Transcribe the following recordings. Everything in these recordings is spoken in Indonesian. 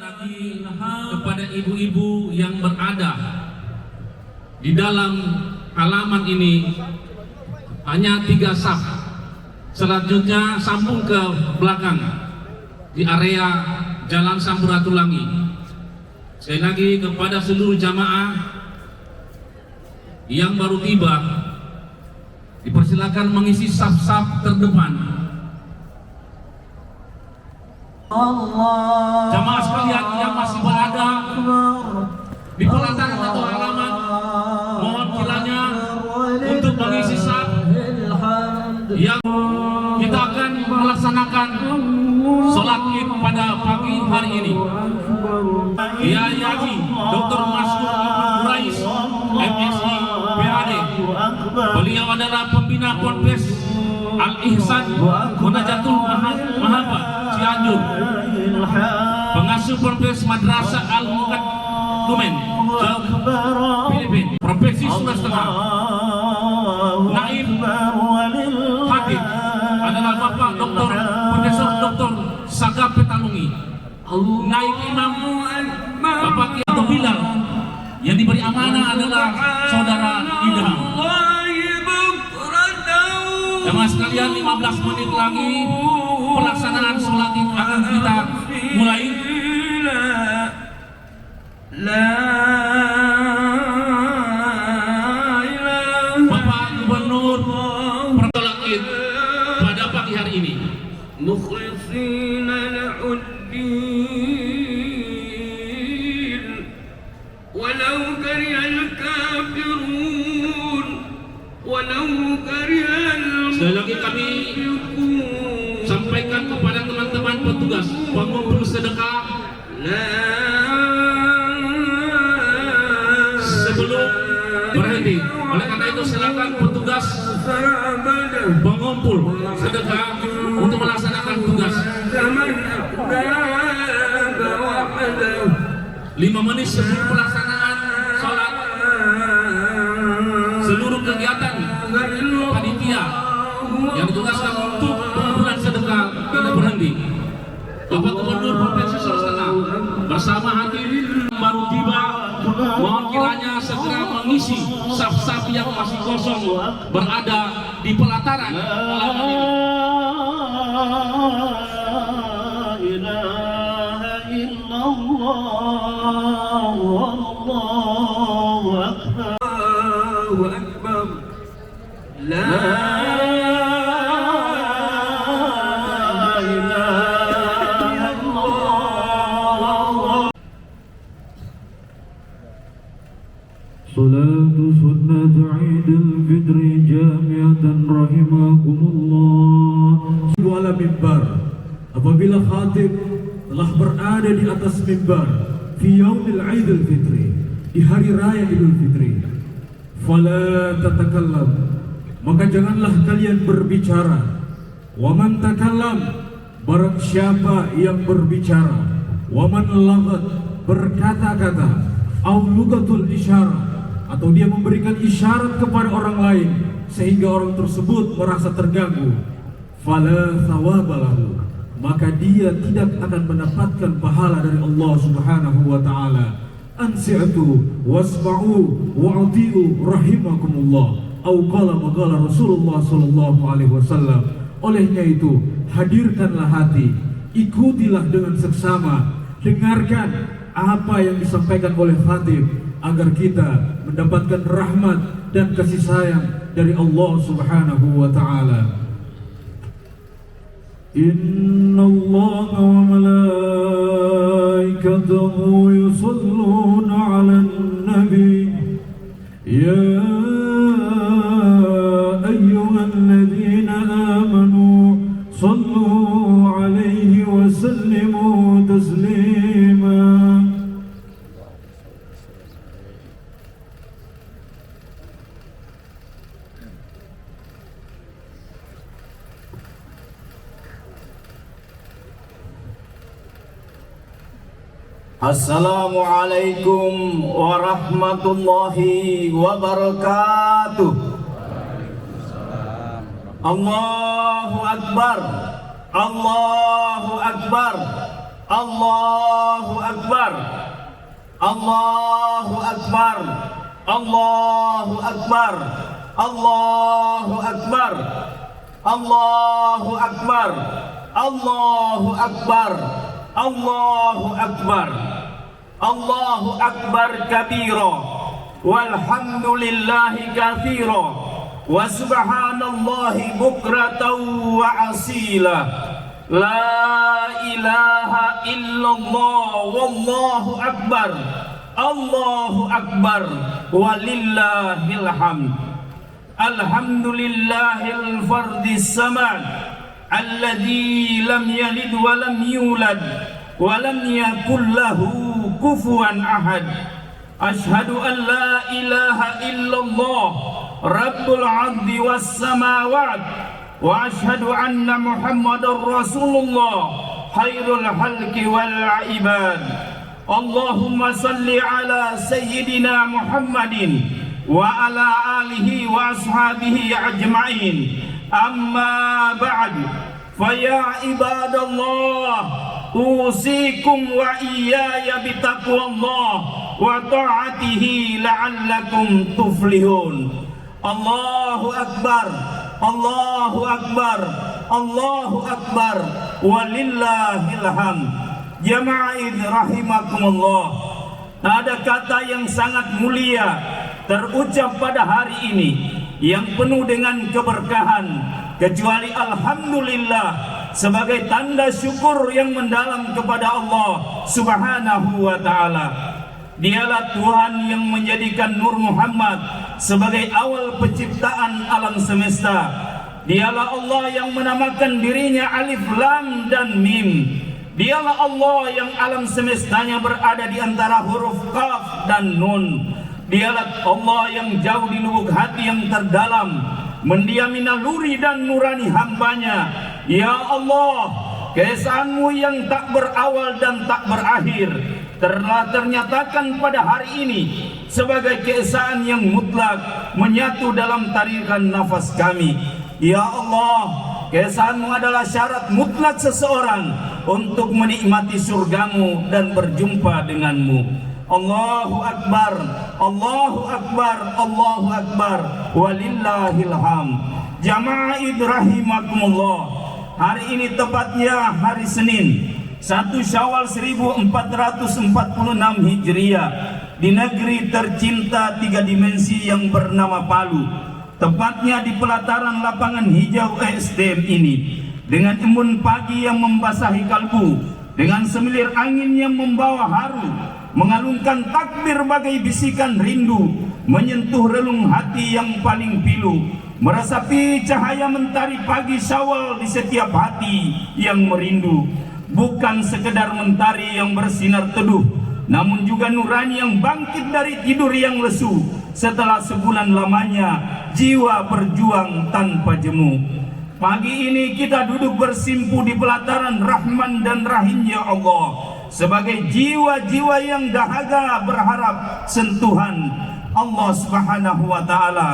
lagi kepada ibu-ibu yang berada di dalam halaman ini hanya 3 saf. Selanjutnya sambung ke belakang di area Jalan Samburatulangi. Sekali lagi kepada seluruh jamaah yang baru tiba, dipersilakan mengisi saf-saf terdepan. Jamaah sekalian yang masih berada di pelataran atau halaman, mohon kiranya untuk mengisi saf yang kita akan melaksanakan sholat Id pada pagi hari ini. Kiai Haji Dr. Maskur Ibnu Quraish, MSI, PhD. Beliau adalah pembina Ponpes Al-Ihsan Munajatul Mahaba Cianjur, pengasuh Ponpes Madrasah Al-Muqaddumen Filipina, Profesi Sudah Setengah. Naib Hakim adalah Bapak Dr. Profesor Dr. Saga Petalungi. Naib Imam Bapak Kiai Bilal. Yang diberi amanah adalah Saudara Idham. Jamaah sekalian, 15 menit lagi pelaksanaan sholat Id akan kita mulai. Bapak Gubernur sholat Id pada pagi hari ini. Mukhlishina lahud-din walau karihal kafirun walau karihal. Sekali lagi kami sampaikan kepada teman-teman petugas pengumpul sedekah sebelum berhenti. Oleh karena itu silakan petugas pengumpul sedekah untuk melaksanakan tugas. 5 menit sebelum pelaksanaan sholat, seluruh kegiatan panitia yang ditugaskan untuk pengumpulan sedekah tidak berhenti. Bapak Gubernur Provinsi Sulawesi Tengah bersama hadirin baru tiba, mohon kiranya segera mengisi saf-saf yang masih kosong berada di pelataran halaman ini. Salatu sunnat Idul Fitri jamiatan rahimakumullah. Wala mimbar, apabila khatib telah berada di atas mimbar fi yaumil Idul Fitri, di hari raya Idul Fitri, fala tatakallam, maka janganlah kalian berbicara. Wa man takallam, barang siapa yang berbicara, wa man laghat, berkata-kata, au lugatul isyarat, atau dia memberikan isyarat kepada orang lain sehingga orang tersebut merasa terganggu, fala thawabalahu, maka dia tidak akan mendapatkan pahala dari Allah Subhanahu wa taala. Ansi'tu wasma'u wa'ati'u rahimakumullah, au qala maqala Rasulullah sallallahu alaihi wasallam. Olehnya itu, hadirkanlah hati, ikutilah dengan seksama, dengarkan apa yang disampaikan oleh khatib agar kita mendapatkan rahmat dan kasih sayang dari Allah Subhanahu wa taala. Inna Allah wa malaikatahu yusalluna 'alan nabi ya ayyuhalladzina amanu sallu 'alaihi wa sallimu taslima. Assalamualaikum warahmatullahi wabarakatuh. Allahu Akbar, Allahu Akbar, Allahu Akbar. Allahu Akbar. Allahu Akbar. Allahu Akbar. Allahu Akbar. Allahu Akbar. Allahu Akbar. Allahu Akbar kabira walhamdulillahi katsira wa subhanallahi bukratan wa asila. La ilaha illallah wallahu akbar. Allahu akbar walillahil hamd. Alhamdulillahil fardis samad alladzi lam yalid wa lam yulad wa lam yakul lahu kufuwan ahad. Ashhadu an la ilaha illallah rabbul ardi was samawat wa ashhadu anna muhammadar rasulullah khairul halqi wal ibad. Allahumma salli ala sayyidina Muhammadin wa ala alihi wa ashabihi ajma'in. Amma ba'd, fa ya ibadallah usikum wa iyaya bitaqwallah wa ta'atihi la'allakum tuflihun. Allahu akbar. Allahu akbar. Allahu akbar walillahil hamd. Jama'id rahimakumullah. Ada kata yang sangat mulia terucap pada hari ini yang penuh dengan keberkahan kecuali alhamdulillah sebagai tanda syukur yang mendalam kepada Allah Subhanahu wa taala. Dialah Tuhan yang menjadikan Nur Muhammad sebagai awal penciptaan alam semesta. Dialah Allah yang menamakan dirinya Alif Lam dan Mim. Dialah Allah yang alam semestanya berada di antara huruf Qaf dan Nun. Dialah Allah yang jauh di lubuk hati yang terdalam mendiami naluri dan nurani hambanya. Ya Allah, keesaanmu yang tak berawal dan tak berakhir telah ternyatakan pada hari ini sebagai keesaan yang mutlak menyatu dalam tarikan nafas kami. Ya Allah, keesaanmu adalah syarat mutlak seseorang untuk menikmati surgamu dan berjumpa denganmu. Allahu Akbar, Allahu Akbar, Allahu Akbar walillahil hamd. Jama'id rahimakumullah. Hari ini tepatnya hari Senin 1 Syawal 1446 Hijriah di negeri tercinta tiga dimensi yang bernama Palu, tepatnya di pelataran lapangan hijau SDM ini, dengan embun pagi yang membasahi kalbu, dengan semilir angin yang membawa haru, mengalunkan takbir bagai bisikan rindu, menyentuh relung hati yang paling pilu, meresapi cahaya mentari pagi Syawal di setiap hati yang merindu. Bukan sekedar mentari yang bersinar teduh, namun juga nurani yang bangkit dari tidur yang lesu setelah sebulan lamanya jiwa berjuang tanpa jemu. Pagi ini kita duduk bersimpu di pelataran Rahman dan Rahim ya Allah, sebagai jiwa-jiwa yang dahaga berharap sentuhan Allah Subhanahu wa taala.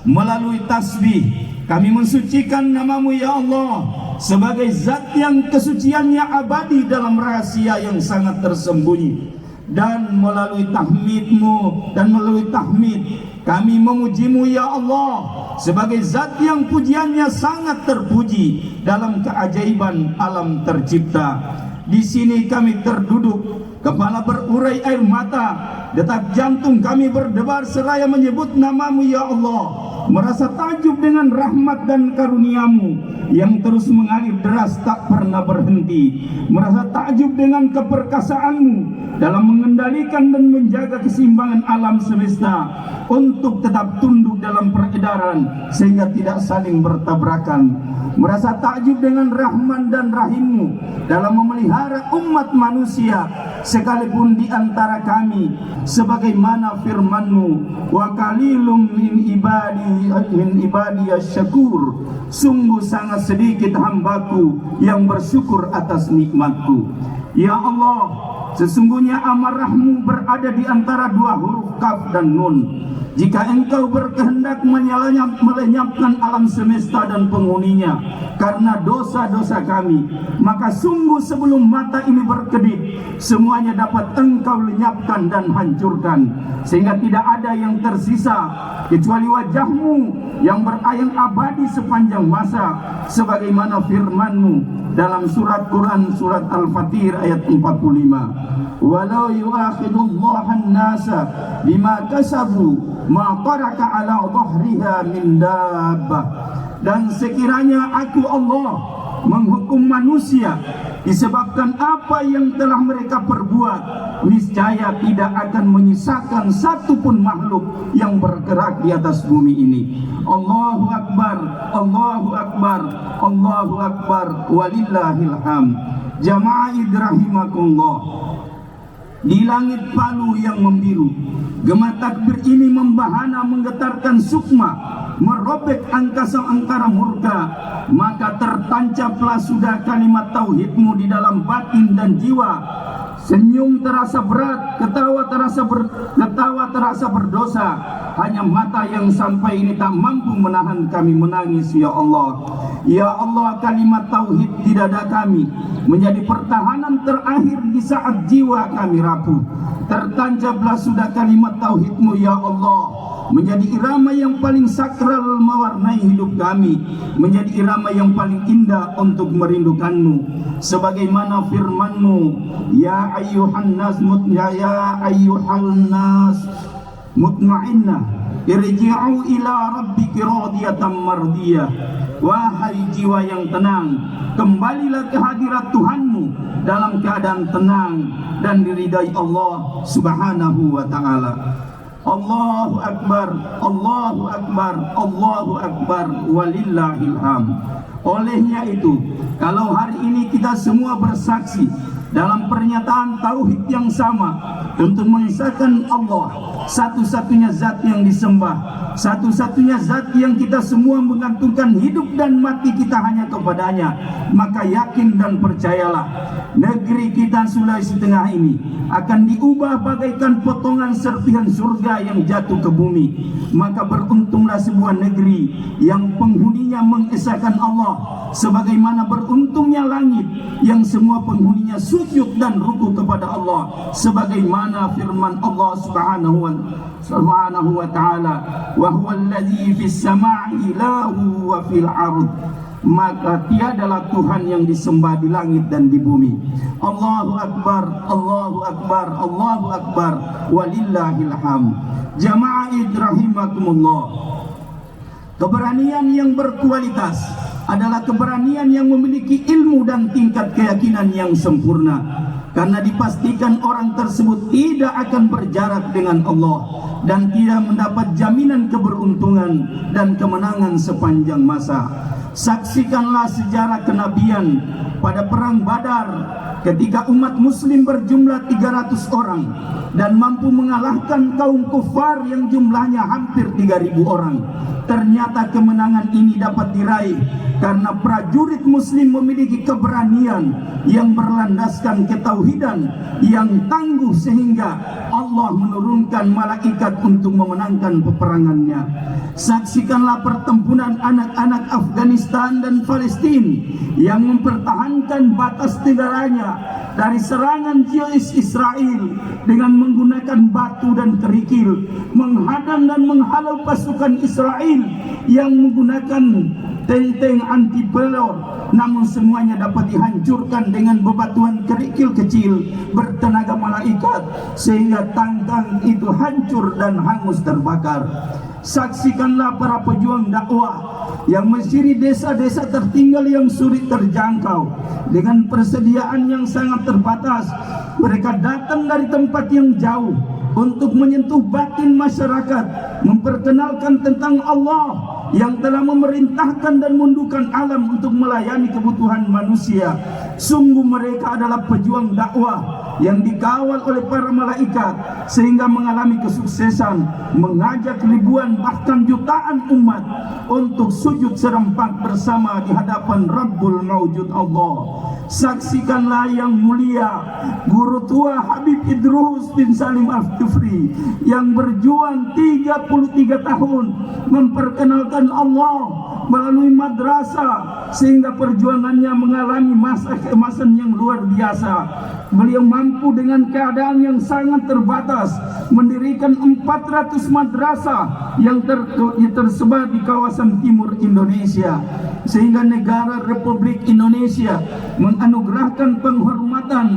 Melalui tasbih kami mensucikan namamu ya Allah sebagai zat yang kesuciannya abadi dalam rahasia yang sangat tersembunyi. Dan melalui tahmidmu dan melalui tahmid kami memujimu ya Allah sebagai zat yang pujiannya sangat terpuji dalam keajaiban alam tercipta. Di sini kami terduduk, kepala berurai air mata, detak jantung kami berdebar seraya menyebut namamu ya Allah, merasa takjub dengan rahmat dan karuniamu yang terus mengalir deras tak pernah berhenti, merasa takjub dengan keperkasaanmu dalam mengendalikan dan menjaga keseimbangan alam semesta untuk tetap tunduk dalam peredaran sehingga tidak saling bertabrakan, merasa takjub dengan Rahman dan Rahimmu dalam memelihara umat manusia sekalipun di antara kami, sebagaimana firman-Mu, wa qalilum min ibadi asyakur, sungguh sangat sedikit hambaku yang bersyukur atas nikmat-Ku. Ya Allah, sesungguhnya amarahmu berada di antara dua huruf kaf dan nun. Jika engkau berkehendak melenyapkan alam semesta dan penghuninya karena dosa-dosa kami, maka sungguh sebelum mata ini berkedip, semuanya dapat engkau lenyapkan dan hancurkan, sehingga tidak ada yang tersisa kecuali wajahmu yang berayang abadi sepanjang masa, sebagaimana firman-Mu dalam surat Quran surat Al-Fatir ayat 45. Walau yu'akhidullahu an-nasa bima kasabu ma taraka ala dhahriha min dabbah. Dan sekiranya aku Allah menghukum manusia disebabkan apa yang telah mereka perbuat, niscaya tidak akan menyisakan satu pun makhluk yang bergerak di atas bumi ini. Allahu Akbar, Allahu Akbar, Allahu Akbar, walillahil hamd. Jamaah rahimakumullah, di langit Palu yang membiru, gema takbir ini membahana menggetarkan sukma, merobek angkasa murka, maka tertancaplah sudah kalimat tauhidmu di dalam batin dan jiwa. Senyum terasa berat, ketawa terasa berdosa. Hanya mata yang sampai ini tak mampu menahan kami menangis, ya Allah. Ya Allah, kalimat tauhid di dada kami menjadi pertahanan terakhir di saat jiwa kami rapuh. Tertancaplah sudah kalimat tauhidmu, ya Allah, menjadi irama yang paling sakral mewarnai hidup kami, menjadi irama yang paling indah untuk merindukanmu, sebagaimana firman-Mu, ya ayyuhan nas mutmainnah irji'u ila rabbiki radiyatan mardiyah. Wahai jiwa yang tenang, kembalilah ke hadirat Tuhanmu dalam keadaan tenang dan diridai Allah Subhanahu wa ta'ala. Allahu Akbar, Allahu Akbar, Allahu Akbar, walillahil hamd. Olehnya itu, kalau hari ini kita semua bersaksi dalam pernyataan tauhid yang sama untuk mengesahkan Allah, satu-satunya zat yang disembah, satu-satunya zat yang kita semua menggantungkan hidup dan mati kita hanya kepadanya, maka yakin dan percayalah, negeri kita Sulawesi Tengah ini akan diubah bagaikan potongan serpihan surga yang jatuh ke bumi. Maka beruntunglah sebuah negeri yang penghuninya mengesahkan Allah, sebagaimana beruntungnya langit yang semua penghuninya sujud dan ruku kepada Allah, sebagaimana firman Allah Subhanahu wa ta'ala, wa huwa alladzi fis sama'i ilahu wa fil ard. Maka tiadalah Tuhan yang disembah di langit dan di bumi. Allahu Akbar, Allahu Akbar, Allahu Akbar, walillahil hamd. Jamaah rahimakumullah, keberanian yang berkualitas adalah keberanian yang memiliki ilmu dan tingkat keyakinan yang sempurna, karena dipastikan orang tersebut tidak akan berjarak dengan Allah dan tidak mendapat jaminan keberuntungan dan kemenangan sepanjang masa. Saksikanlah sejarah kenabian pada perang Badar, ketika umat muslim berjumlah 300 orang dan mampu mengalahkan kaum kufar yang jumlahnya hampir 3.000 orang. Ternyata kemenangan ini dapat diraih karena prajurit muslim memiliki keberanian yang berlandaskan ketauhidan yang tangguh, sehingga Allah menurunkan malaikat untuk memenangkan peperangannya. Saksikanlah pertempuran anak-anak Afghanistan dan Palestina yang mempertahankan batas negaranya dari serangan Zionis Israel dengan menggunakan batu dan kerikil, menghadang dan menghalau pasukan Israel yang menggunakan tank anti pelor, namun semuanya dapat dihancurkan dengan bebatuan kerikil kecil bertenaga malaikat, sehingga tank itu hancur dan hangus terbakar. Saksikanlah para pejuang dakwah yang mesiri desa-desa tertinggal yang sulit terjangkau dengan persediaan yang sangat terbatas. Mereka datang dari tempat yang jauh untuk menyentuh batin masyarakat, memperkenalkan tentang Allah yang telah memerintahkan dan menundukkan alam untuk melayani kebutuhan manusia. Sungguh mereka adalah pejuang dakwah yang dikawal oleh para malaikat sehingga mengalami kesuksesan, mengajak ribuan bahkan jutaan umat untuk sujud serempak bersama di hadapan Rabbul Mawjud Allah. Saksikanlah yang mulia guru tua Habib Idrus bin Salim Al-Jufri yang berjuang 33 tahun memperkenalkan Allah melalui madrasah sehingga perjuangannya mengalami masa keemasan yang luar biasa. Beliau mampu dengan keadaan yang sangat terbatas mendirikan 400 madrasah yang tersebar di kawasan timur Indonesia, sehingga negara Republik Indonesia menganugerahkan penghormatan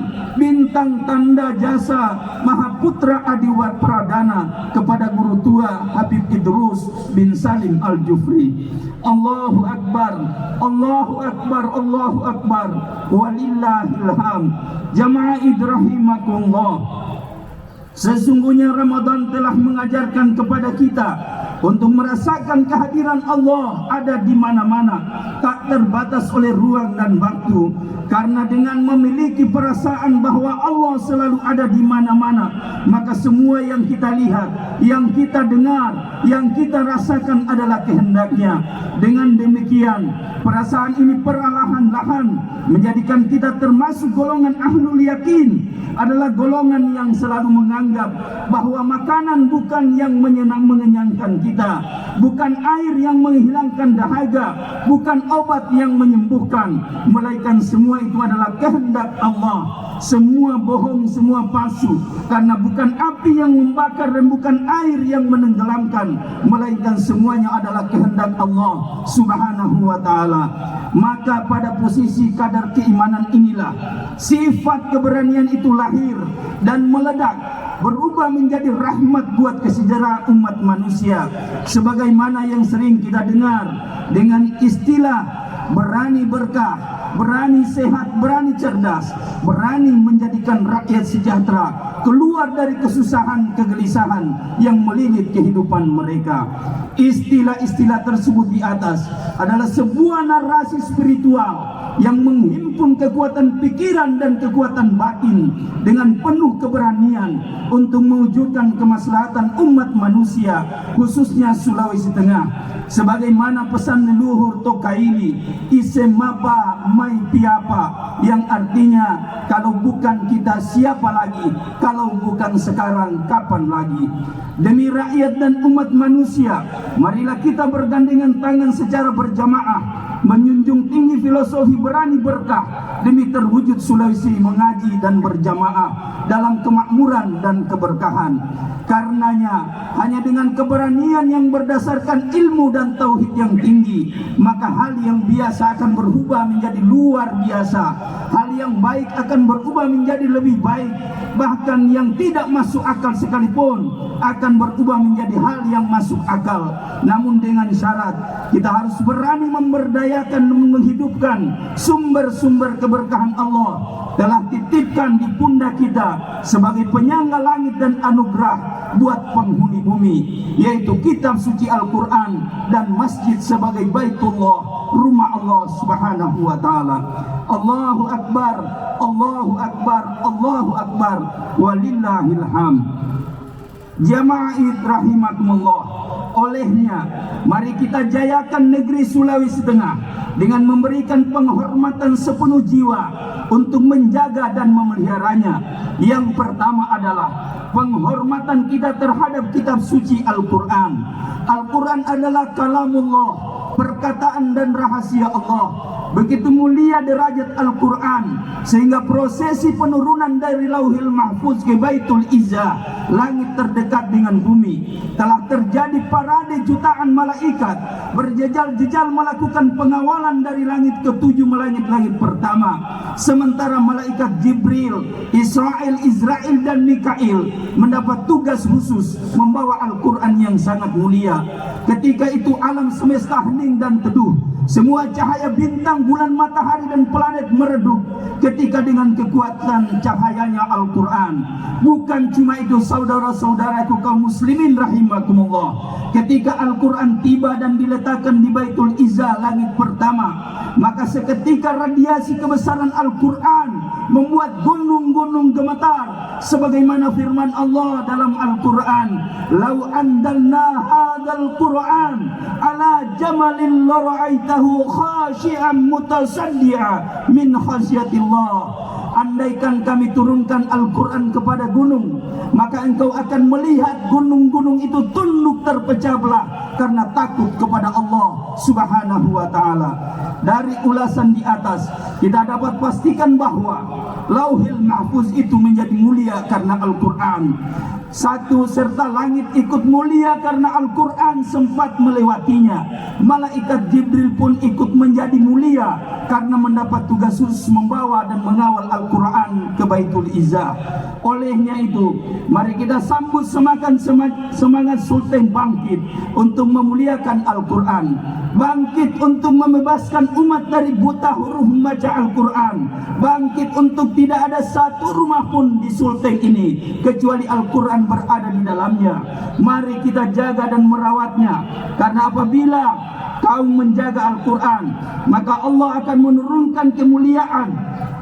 bintang tanda jasa Mahaputra Adiwat Pradana kepada guru tua Habib Idrus bin Salim Al-Jufri. Allahu Akbar, Allahu Akbar, Allahu Akbar, walillahil hamd. Jamaah rahimakumullah, sesungguhnya Ramadan telah mengajarkan kepada kita untuk merasakan kehadiran Allah ada di mana-mana, tak terbatas oleh ruang dan waktu. Karena dengan memiliki perasaan bahwa Allah selalu ada di mana-mana, maka semua yang kita lihat, yang kita dengar, yang kita rasakan adalah kehendaknya. Dengan demikian, perasaan ini perlahan-lahan menjadikan kita termasuk golongan ahlul yakin, adalah golongan yang selalu menganggap bahwa makanan bukan yang mengenyangkan kita, bukan air yang menghilangkan dahaga, bukan obat yang menyembuhkan, melainkan semua itu adalah kehendak Allah. Semua bohong, semua palsu, karena bukan api yang membakar dan bukan air yang menenggelamkan, melainkan semuanya adalah kehendak Allah Subhanahu wa ta'ala. Maka pada posisi kadar keimanan inilah sifat keberanian itu lahir dan meledak, berubah menjadi rahmat buat kesejahteraan umat manusia. Sebagaimana yang sering kita dengar dengan istilah berani berkah, berani sehat, berani cerdas, berani menjadikan rakyat sejahtera keluar dari kesusahan, kegelisahan yang melilit kehidupan mereka. Istilah-istilah tersebut di atas adalah sebuah narasi spiritual yang menghimpun kekuatan pikiran dan kekuatan batin dengan penuh keberanian untuk mewujudkan kemaslahatan umat manusia, khususnya Sulawesi Tengah. Sebagaimana pesan leluhur Tokaili, Isemapa Mai Piapa, yang artinya kalau bukan kita siapa lagi, kalau bukan sekarang kapan lagi. Demi rakyat dan umat manusia, marilah kita bergandengan tangan secara berjamaah menjunjung tinggi filosofi berani berkah demi terwujud Sulawesi mengaji dan berjamaah dalam kemakmuran dan keberkahan. Karenanya hanya dengan keberanian yang berdasarkan ilmu dan tauhid yang tinggi, maka hal yang biasa akan berubah menjadi luar biasa, hal yang baik akan berubah menjadi lebih baik, bahkan yang tidak masuk akal sekalipun akan berubah menjadi hal yang masuk akal. Namun dengan syarat kita harus berani memberdayakan dan menghidupkan sumber-sumber keberkahan Allah telah titipkan di pundak kita sebagai penyangga langit dan anugerah buat penghuni bumi, yaitu kitab suci Al-Quran dan masjid sebagai baitullah, rumah Allah Subhanahu wa ta'ala. Allahu Akbar, Allahu Akbar, Allahu Akbar, walillahil hamd. Jamaah rahimakumullah, olehnya mari kita jayakan negeri Sulawesi Tengah dengan memberikan penghormatan sepenuh jiwa untuk menjaga dan memeliharanya. Yang pertama adalah penghormatan kita terhadap kitab suci Al-Quran. Al-Quran adalah kalamullah, perkataan dan rahasia Allah. Begitu mulia derajat Al-Quran sehingga prosesi penurunan dari Lauhil Mahfuz ke Baitul Izzah, langit terdekat dengan bumi, telah terjadi parade jutaan malaikat berjejal-jejal melakukan pengawalan dari langit ketujuh langit pertama. Sementara malaikat Jibril, Israel, dan Mikail mendapat tugas khusus membawa Al-Quran yang sangat mulia. Ketika itu alam semesta hening dan teduh, semua cahaya bintang bulan, matahari dan planet meredup ketika dengan kekuatan cahayanya Al-Quran. Bukan cuma itu saudara-saudaraku kaum muslimin rahimakumullah, ketika Al-Quran tiba dan diletakkan di Baitul Izzah, langit pertama, maka seketika radiasi kebesaran Al-Quran membuat gunung-gunung gemetar, sebagaimana firman Allah dalam Al-Quran, "Lau andalna hadzal Qur'an ala jamalin la ra'aitahu khashi'an mutasaddi'a min khasyatillah." Andaikan kami turunkan Al-Quran kepada gunung, maka engkau akan melihat gunung-gunung itu tunduk terpecah belah karena takut kepada Allah Subhanahu wa ta'ala. Dari ulasan di atas kita dapat pastikan bahwa Lauhil Mahfuz itu menjadi mulia karena Al-Quran. Serta langit ikut mulia karena Al-Quran sempat melewatinya. Malaikat Jibril pun ikut menjadi mulia karena mendapat tugas khusus membawa dan mengawal Al-Quran ke Baitul Izzah. Olehnya itu, mari kita sambut semangat Sultan bangkit untuk memuliakan Al-Quran, bangkit untuk membebaskan umat dari buta huruf membaca Al-Quran, bangkit untuk tidak ada satu rumah pun di Sultan ini kecuali Al-Quran berada di dalamnya. Mari kita jaga dan merawatnya, karena apabila kaum menjaga Al-Quran, maka Allah akan menurunkan kemuliaan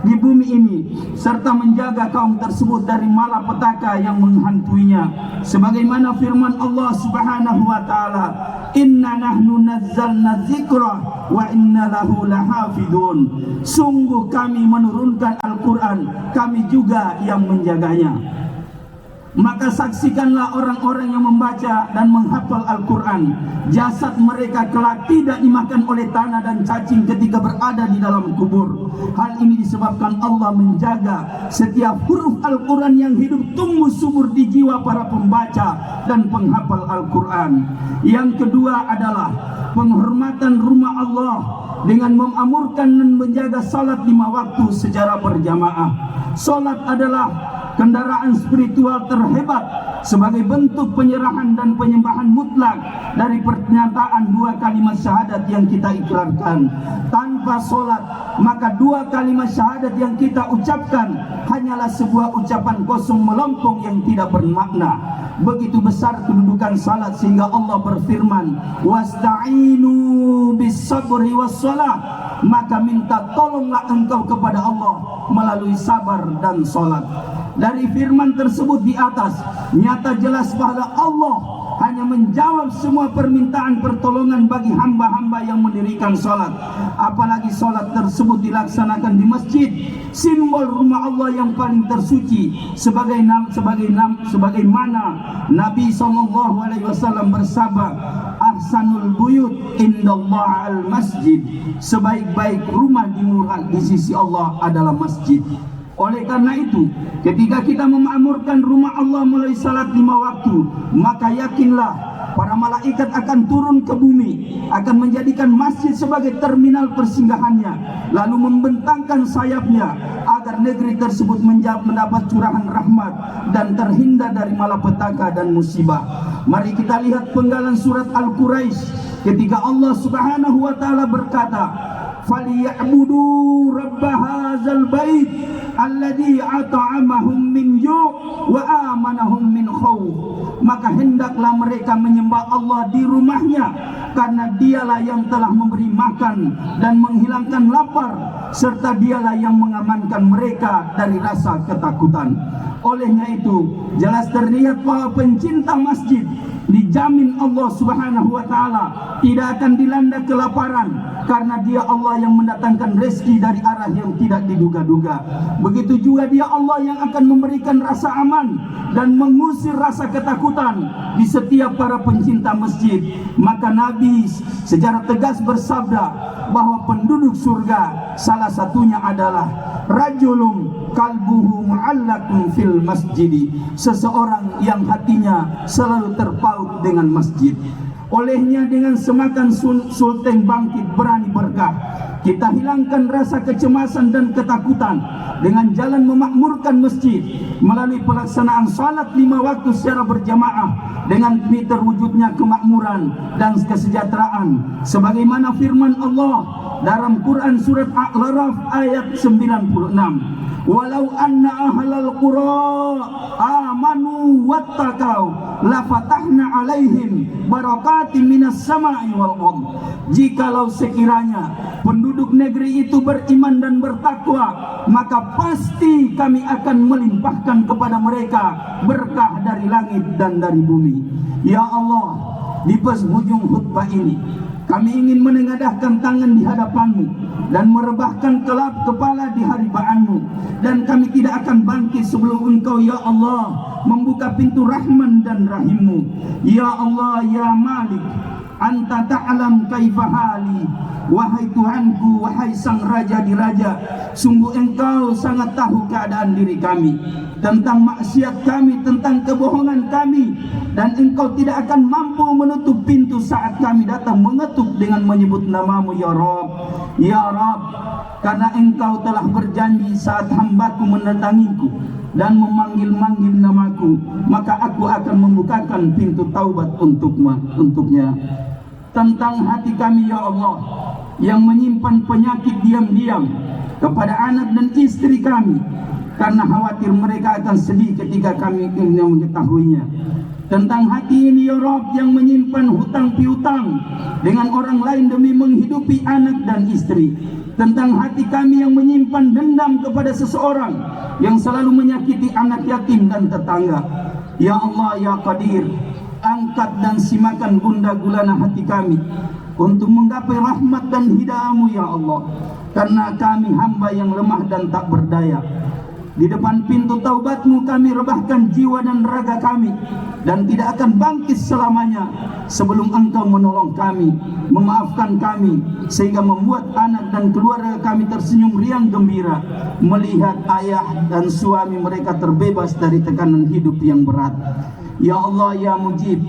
di bumi ini serta menjaga kaum tersebut dari malapetaka yang menghantuinya. Sebagaimana firman Allah Subhanahu wa taala, "Inna nahnu nazzalna dzikra wa inna lahu lahafidun." Sungguh kami menurunkan Al-Quran, kami juga yang menjaganya. Maka saksikanlah orang-orang yang membaca dan menghafal Al-Quran, jasad mereka kelak tidak dimakan oleh tanah dan cacing ketika berada di dalam kubur. Hal ini disebabkan Allah menjaga setiap huruf Al-Quran yang hidup tumbuh subur di jiwa para pembaca dan penghafal Al-Quran. Yang kedua adalah penghormatan rumah Allah dengan mengamurkan dan menjaga salat 5 waktu secara berjamaah. Salat adalah kendaraan spiritual terhebat sebagai bentuk penyerahan dan penyembahan mutlak dari pernyataan 2 kalimat syahadat yang kita ikrarkan. Tanpa solat, maka 2 kalimat syahadat yang kita ucapkan hanyalah sebuah ucapan kosong melompong yang tidak bermakna. Begitu besar kedudukan salat sehingga Allah berfirman, "Wasta'inu bis sabri was shalah." Maka minta tolonglah engkau kepada Allah melalui sabar dan solat. Dari firman tersebut di atas nyata jelas bahwa Allah hanya menjawab semua permintaan pertolongan bagi hamba-hamba yang mendirikan salat. Apalagi salat tersebut dilaksanakan di masjid, simbol rumah Allah yang paling tersuci, sebagaimana Nabi SAW bersabda, "Ahsanul buyut indallah al-masjid." Sebaik-baik rumah di sisi Allah adalah masjid. Oleh karena itu, ketika kita memakmurkan rumah Allah melalui salat 5 waktu, maka yakinlah para malaikat akan turun ke bumi, akan menjadikan masjid sebagai terminal persinggahannya, lalu membentangkan sayapnya agar negeri tersebut mendapat curahan rahmat dan terhindar dari malapetaka dan musibah. Mari kita lihat penggalan surat Al-Quraisy ketika Allah Subhanahu wa taala berkata, "Falyabudu rabb hadzal bait alladzi at'amahum min ju' wa amanahum min khauf." Maka hendaklah mereka menyembah Allah di rumahnya, karena dialah yang telah memberi makan dan menghilangkan lapar, serta dialah yang mengamankan mereka dari rasa ketakutan. Olehnya itu jelas terlihat bahwa pencinta masjid dijamin Allah Subhanahu wa taala tidak akan dilanda kelaparan, karena dia Allah yang mendatangkan rezeki dari arah yang tidak diduga-duga. Begitu juga dia Allah yang akan memberikan rasa aman dan mengusir rasa ketakutan di setiap para pencinta masjid. Maka Nabi secara tegas bersabda bahwa penduduk surga salah satunya adalah rajulun qalbuhu mu'allaqun fil masjid, seseorang yang hatinya selalu terpaut dengan masjid. Olehnya dengan semakan Sultan bangkit berani berkah, kita hilangkan rasa kecemasan dan ketakutan dengan jalan memakmurkan masjid melalui pelaksanaan salat 5 waktu secara berjamaah dengan terwujudnya kemakmuran dan kesejahteraan. Sebagaimana firman Allah dalam Quran surat Al-A'raf ayat 96. Walau anna ahlal qura amanu wattaqau la fatahna alaihim barakatim minas sama'i wal ardh. Jikalau sekiranya penduduk negeri itu beriman dan bertakwa, maka pasti kami akan melimpahkan kepada mereka berkah dari langit dan dari bumi. Ya Allah, di penghujung khutbah ini kami ingin menengadahkan tangan di hadapan-Mu dan merebahkan kelap kepala di hadipan-Mu, dan kami tidak akan bangkit sebelum Engkau ya Allah membuka pintu Rahman dan Rahim-Mu. Ya Allah ya Malik, Anta ta'lam kaifa hali. Wahai Tuhanku, wahai sang raja di raja, sungguh Engkau sangat tahu keadaan diri kami, tentang maksiat kami, tentang kebohongan kami, dan Engkau tidak akan mampu menutup pintu saat kami datang mengetuk dengan menyebut namamu ya Rabb. Ya Rabb, karena Engkau telah berjanji saat hambaku mendatangiku dan memanggil-manggil namaku, maka aku akan membukakan pintu taubat untuknya. Tentang hati kami ya Allah, yang menyimpan penyakit diam-diam kepada anak dan istri kami, karena khawatir mereka akan sedih ketika kami mengetahuinya. Tentang hati ini ya Rabb, yang menyimpan hutang piutang dengan orang lain demi menghidupi anak dan istri. Tentang hati kami yang menyimpan dendam kepada seseorang yang selalu menyakiti anak yatim dan tetangga. Ya Allah ya Qadir, angkat dan simakan gundah gulana hati kami untuk menggapai rahmat dan hidayah-Mu ya Allah, karena kami hamba yang lemah dan tak berdaya. Di depan pintu taubat-Mu kami rebahkan jiwa dan raga kami, dan tidak akan bangkit selamanya sebelum Engkau menolong kami, memaafkan kami, sehingga membuat anak dan keluarga kami tersenyum riang gembira melihat ayah dan suami mereka terbebas dari tekanan hidup yang berat. Ya Allah ya Mujib,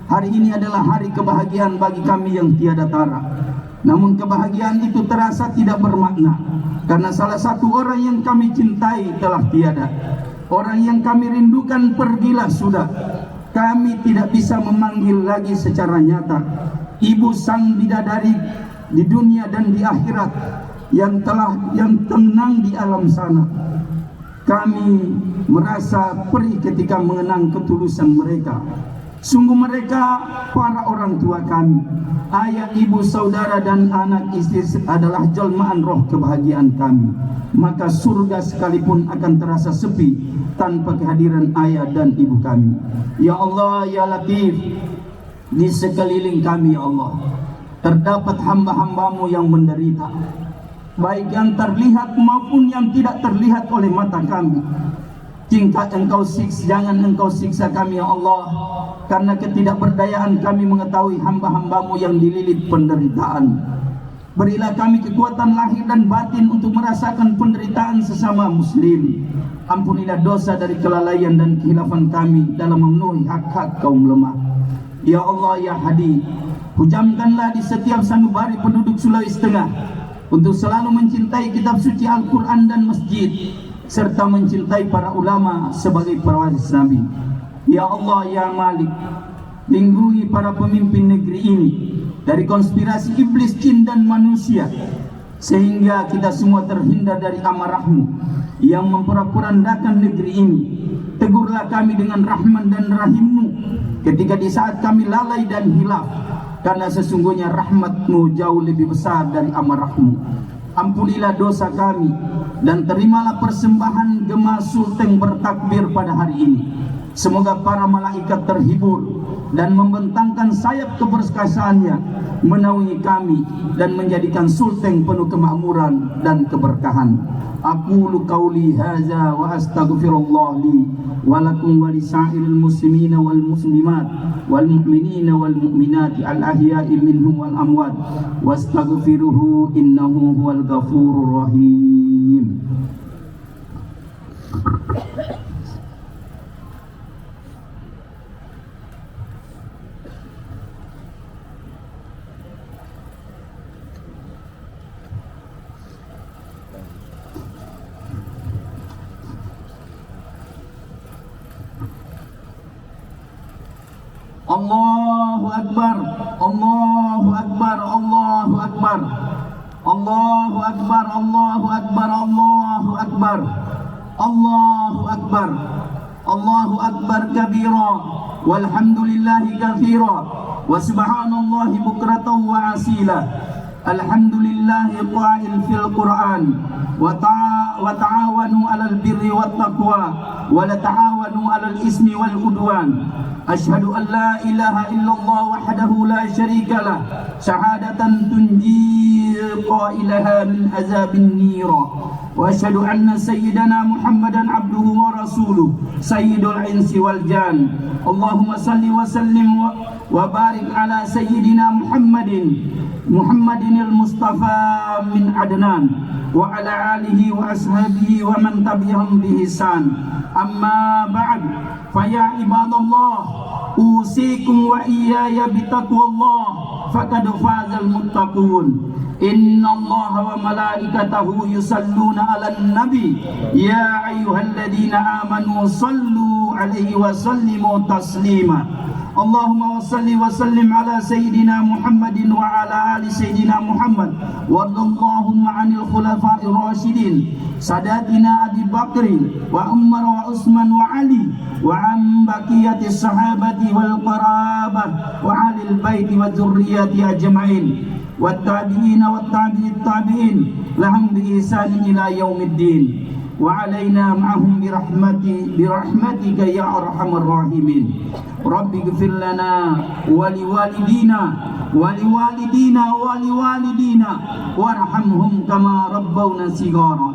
hari ini adalah hari kebahagiaan bagi kami yang tiada tara. Namun kebahagiaan itu terasa tidak bermakna, karena salah satu orang yang kami cintai telah tiada. Orang yang kami rindukan pergilah sudah. Kami tidak bisa memanggil lagi secara nyata ibu sang bidadari di dunia dan di akhirat yang tenang di alam sana. Kami merasa perih ketika mengenang ketulusan mereka. Sungguh mereka para orang tua kami, ayah, ibu, saudara, dan anak istri adalah jelmaan roh kebahagiaan kami. Maka surga sekalipun akan terasa sepi tanpa kehadiran ayah dan ibu kami. Ya Allah ya Latif, di sekeliling kami ya Allah terdapat hamba-hamba-Mu yang menderita, baik yang terlihat maupun yang tidak terlihat oleh mata kami. Jangan Engkau siksa kami ya Allah, karena ketidakberdayaan kami mengetahui hamba-hamba-Mu yang dililit penderitaan. Berilah kami kekuatan lahir dan batin untuk merasakan penderitaan sesama muslim. Ampunilah dosa dari kelalaian dan khilafan kami dalam memenuhi hak-hak kaum lemah. Ya Allah ya Hadi, hujamkanlah di setiap sanubari penduduk Sulawesi Tengah untuk selalu mencintai kitab suci Al-Quran dan masjid, serta mencintai para ulama sebagai pewaris Nabi. Ya Allah ya Malik, lindungi para pemimpin negeri ini dari konspirasi iblis, jin, dan manusia, sehingga kita semua terhindar dari amarah-Mu yang memporak-porandakan negeri ini. Tegurlah kami dengan Rahman dan Rahim-Mu ketika di saat kami lalai dan hilaf, karena sesungguhnya rahmat-Mu jauh lebih besar dari amarah-Mu. Ampunilah dosa kami dan terimalah persembahan Gema Sulteng bertakbir pada hari ini. Semoga para malaikat terhibur dan membentangkan sayap keberkasaannya menaungi kami dan menjadikan Sulteng penuh kemakmuran dan keberkahan. Aqulu qauli hadza wa astaghfirullah li wa lakum wa lisa'iril muslimina wal muslimat wal mu'minina wal mu'minati al ahya'i minhum wal amwat wastaghfiruhu innahu huwal ghafurur rahim. Allahu Akbar, Allahu Akbar, Allahu Akbar. Allahu Akbar, Allahu Akbar, Allahu Akbar, Allahu Akbar, Allahu Akbar kabira, walhamdulillahi katsira, wa subhanallahi bukratan wa asila. Alhamdulillahi qa'il fil Qur'an wa ta'awanu 'alal birri wat taqwa wa la ta'awanu 'alal ismi wal udwan. Asyhadu an la ilaha illallah wahdahu la syarika lah, syahadatan tunji qailaha min azabin nira. Wa asyhadu anna sayyidana Muhammadan abduhu wa rasuluh, sayyidul insi wal jan. Allahumma salli wa sallim wa barik ala sayyidina Muhammadin al-Mustafa min Adnan wa ala alihi wa ashabihi wa man tabi'ahum bi ihsan. Amma ba'd, fa ya ibadallah, usikum wa iyaya bitaqwallah, faqad fazal muttaqun. Inna Allaha wa malaikatahu yusalluna 'alan nabi, ya ayyuhalladzina amanu sallu 'alaihi wa sallimu taslima. Allahumma salli wa sallim ala sayyidina Muhammadin wa ala ali sayyidina Muhammad, wa radhiyallahu 'anil khulafa'ir rasyidin sadatina Abi Bakr wa Umar wa Utsman wa Ali wa an baqiyatis sahabati wal qarabat wa 'alil baiti wa dzurriyyati ajma'in wat tabi'ina wat tabi'in lahum bi ihsanin ila yaumiddin. Wa alaina ma'ahum birahmatika ya arhamar rahimin. Rabbi ighfir lana wa liwalidina warhamhum kama rabbawna shighara.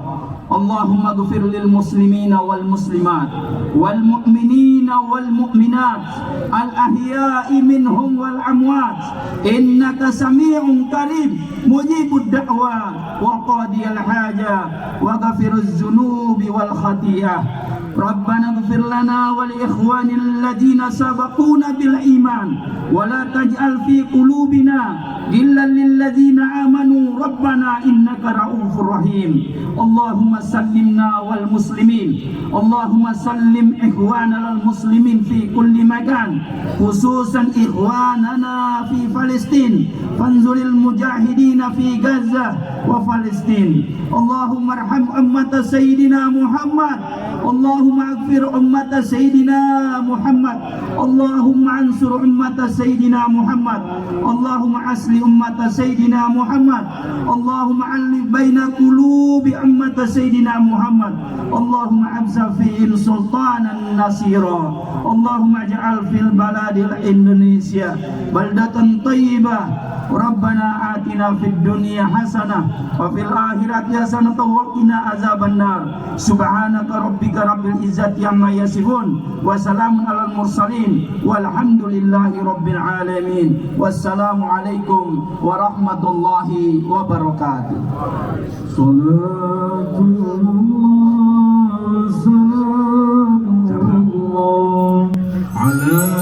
Allahumma ighfir lil muslimina wal muslimat wal mu'minina wal mu'minat al ahya'i minhum wal amwat, innaka sami'un qarib mujibud da'wa wa qadiyal haja wa ghafiruz dzunubi wal khati'ah. Rabbana ighfir lana wa li ikhwanil ladzina sabaquna bil iman wa la taj'al fi qulubina ghillan lil ladzina amanu rabbana innaka ra'ufur rahim. Allahumma sallimna wal muslimin, Allahumma sallim ikhwanal muslimin fi kulli makan, khususan ikhwanana fi Palestin, fanzuril mujahidina fi Gaza wa Palestin. Allahumma arham ummat sayyidina Muhammad, Allahumma aghfir ummat sayyidina Muhammad, Allahumma ansur ummat sayyidina Muhammad, Allahumma asli ummat sayyidina Muhammad, Allahumma alif baina qulubi ummat sayyidina Muhammad, Allahumma abza fihim sultanan nasira, Allahumma ja'al fil baladil Indonesia baldatan thayyibah. Rabbana atina fid dunya hasanah wa fil akhirati hasanah wa qina azabannar. Subhanaka rabbika rabbil izzati amma yasifun wa salamun alal mursalin walhamdulillahi rabbil alamin. Wassalamu alaikum warahmatullahi wabarakatuh. Salatullah, salamullah ala